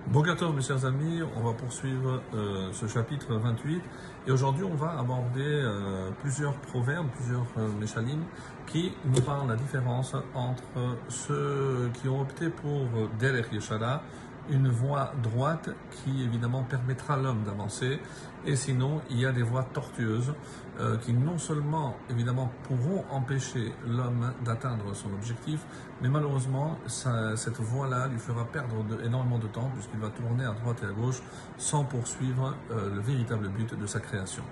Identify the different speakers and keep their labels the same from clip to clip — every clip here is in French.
Speaker 1: Boker Tov, mes chers amis, on va poursuivre ce chapitre 28 et aujourd'hui on va aborder plusieurs proverbes, plusieurs méchalim qui nous parlent de la différence entre ceux qui ont opté pour Derech Yeshara, une voie droite qui évidemment permettra à l'homme d'avancer, et sinon il y a des voies tortueuses qui non seulement évidemment pourront empêcher l'homme d'atteindre son objectif, mais malheureusement cette voie-là lui fera perdre énormément de temps puisqu'il va tourner à droite et à gauche sans poursuivre le véritable but de sa création.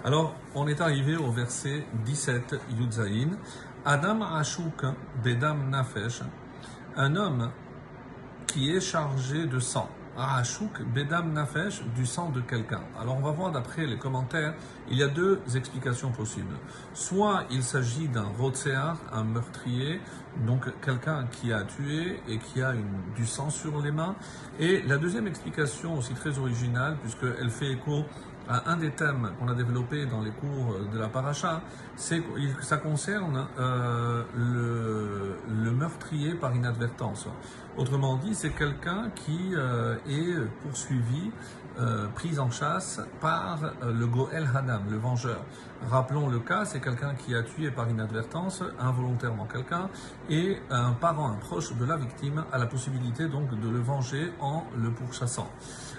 Speaker 1: Alors on est arrivé au verset 17 Yudzaïn. Adam Ashuk Bedam Nafesh, un homme qui est chargé de sang. Ashuk Bedam Nafesh, du sang de quelqu'un. Alors on va voir d'après les commentaires, il y a deux explications possibles. Soit il s'agit d'un Rotsear, un meurtrier, donc quelqu'un qui a tué et qui a du sang sur les mains. Et la deuxième explication, aussi très originale, puisqu'elle fait écho à un des thèmes qu'on a développé dans les cours de la paracha, c'est que ça concerne le meurtrier par inadvertance. Autrement dit, c'est quelqu'un qui est poursuivi, pris en chasse par le Goel Hadam, le vengeur. Rappelons le cas, c'est quelqu'un qui a tué par inadvertance, involontairement quelqu'un, et un parent, un proche de la victime a la possibilité donc de le venger en le pourchassant.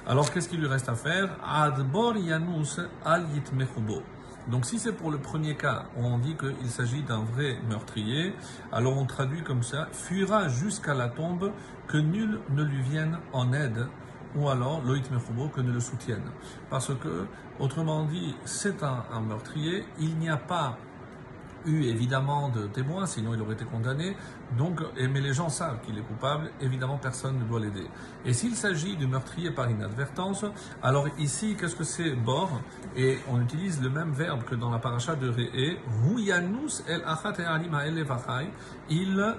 Speaker 1: Alors qu'est-ce qu'il lui reste à faire? Adbor Yanus al Yitmechubo. Donc si c'est pour le premier cas, on dit qu'il s'agit d'un vrai meurtrier, alors on traduit comme ça, fuira jusqu'à la tombe, que nul ne lui vienne en aide, ou alors Loït Mechubo, que ne le soutienne. Parce que, autrement dit, c'est un meurtrier, il n'y a pas eu évidemment de témoins, sinon il aurait été condamné. Donc, mais les gens savent qu'il est coupable, évidemment personne ne doit l'aider. Et s'il s'agit de meurtrier par inadvertance, alors ici, qu'est-ce que c'est bor? Et on utilise le même verbe que dans la paracha de Re'e, Huyanus el achat e'alim ha'ele vachai, il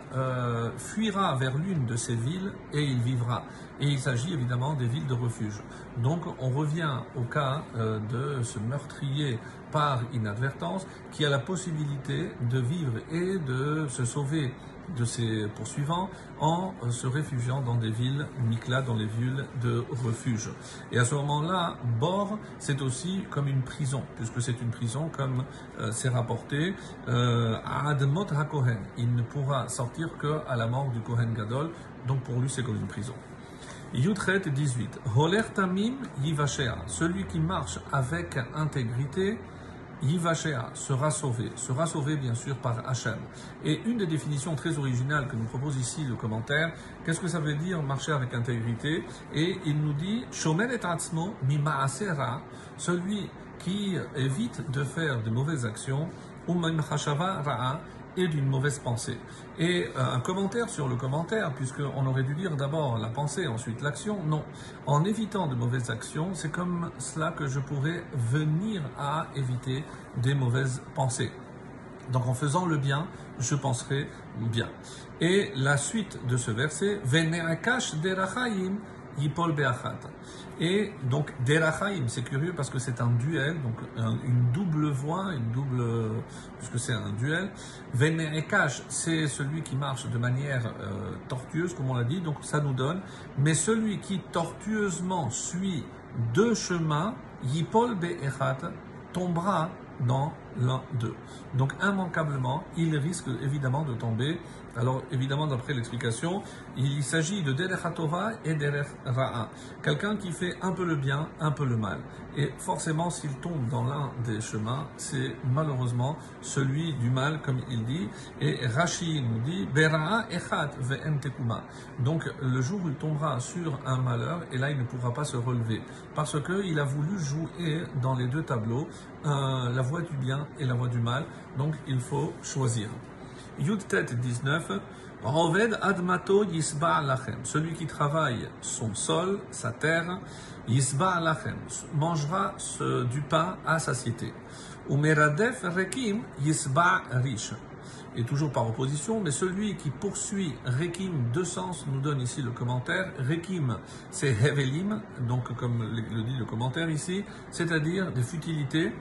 Speaker 1: fuira vers l'une de ces villes et il vivra. Et il s'agit évidemment des villes de refuge. Donc on revient au cas de ce meurtrier par inadvertance qui a la possibilité de vivre et de se sauver de ses poursuivants en se réfugiant dans des villes mikla, dans les villes de refuge. Et à ce moment-là, bor, c'est aussi comme une prison, puisque c'est une prison comme c'est rapporté à Admot HaKohen. Il ne pourra sortir qu'à la mort du Kohen Gadol, donc pour lui c'est comme une prison. Yutret 18. Holer Tamim Yivashea. Celui qui marche avec intégrité, Yivashea, sera sauvé bien sûr par Hachem. Et une des définitions très originales que nous propose ici le commentaire, qu'est-ce que ça veut dire marcher avec intégrité? Et il nous dit, Shomer et Atzmo Mimaasera, celui qui évite de faire de mauvaises actions, Umim Chashava Ra'a, et d'une mauvaise pensée. Et un commentaire sur le commentaire, puisqu'on aurait dû dire d'abord la pensée, ensuite l'action. Non. En évitant de mauvaises actions, c'est comme cela que je pourrais venir à éviter des mauvaises pensées. Donc en faisant le bien, je penserai bien. Et la suite de ce verset, Veneakash derachayim yipol beachat. Et donc derachayim, c'est curieux parce que c'est un duel, donc une double voie, puisque c'est un duel. Veneakash, c'est celui qui marche de manière tortueuse, comme on l'a dit, donc ça nous donne. Mais celui qui tortueusement suit deux chemins, yipol beachat, tombera dans l'un d'eux. Donc immanquablement, il risque évidemment de tomber. Alors évidemment, d'après l'explication, il s'agit de Derech HaTova et Derech Ra'a. Quelqu'un qui fait un peu le bien, un peu le mal. Et forcément, s'il tombe dans l'un des chemins, c'est malheureusement celui du mal, comme il dit. Et Rashi nous dit, Bera'a echat ve'en tekuma. Donc le jour où il tombera sur un malheur, et là il ne pourra pas se relever. Parce qu'il a voulu jouer dans les deux tableaux, la voie du bien et la voie du mal. Donc il faut choisir. Yudtet 19, Roved Admato Yisba Lachem. Celui qui travaille son sol, sa terre, Yisba Lachem, mangera du pain à satiété. Umeradef Rekim Yisba Rish. Et toujours par opposition, mais celui qui poursuit Rekim, deux sens, nous donne ici le commentaire. Rekim, c'est Hevelim, donc comme le dit le commentaire ici, c'est-à-dire des futilités.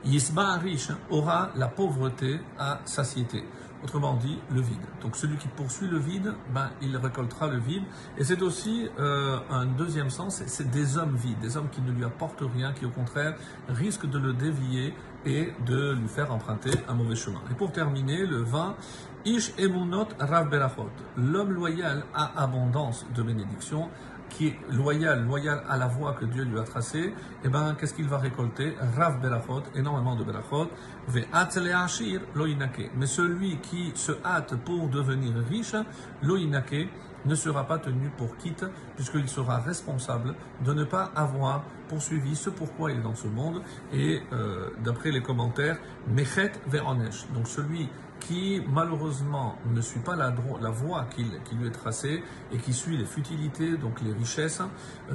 Speaker 1: Yisba Rish aura la pauvreté à satiété. autrement dit le vide. Donc celui qui poursuit le vide, ben, il récoltera le vide. Et c'est aussi un deuxième sens, c'est des hommes vides, des hommes qui ne lui apportent rien, qui au contraire risquent de le dévier et de lui faire emprunter un mauvais chemin. Et pour terminer, le 20, Ish emunot rav berachot. L'homme loyal a abondance de bénédictions, qui est loyal à la voie que Dieu lui a tracée, et ben qu'est-ce qu'il va récolter? Rav berachot, énormément de berachot. Ve'atz le'ashir lo yinake. Mais celui qui se hâte pour devenir riche, lo yinake, ne sera pas tenu pour quitte, puisqu'il sera responsable de ne pas avoir poursuivi ce pourquoi il est dans ce monde. Et d'après les commentaires, Mechet ve'onesh. Donc celui qui malheureusement ne suit pas la voie qui lui est tracée et qui suit les futilités, donc les richesses,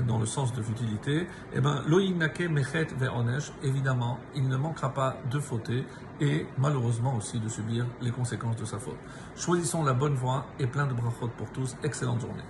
Speaker 1: dans le sens de futilité, eh ben, loïnake mechet ve'onesh, évidemment, il ne manquera pas de fauter et malheureusement aussi de subir les conséquences de sa faute. Choisissons la bonne voie et plein de brachot pour tous. Excellente journée.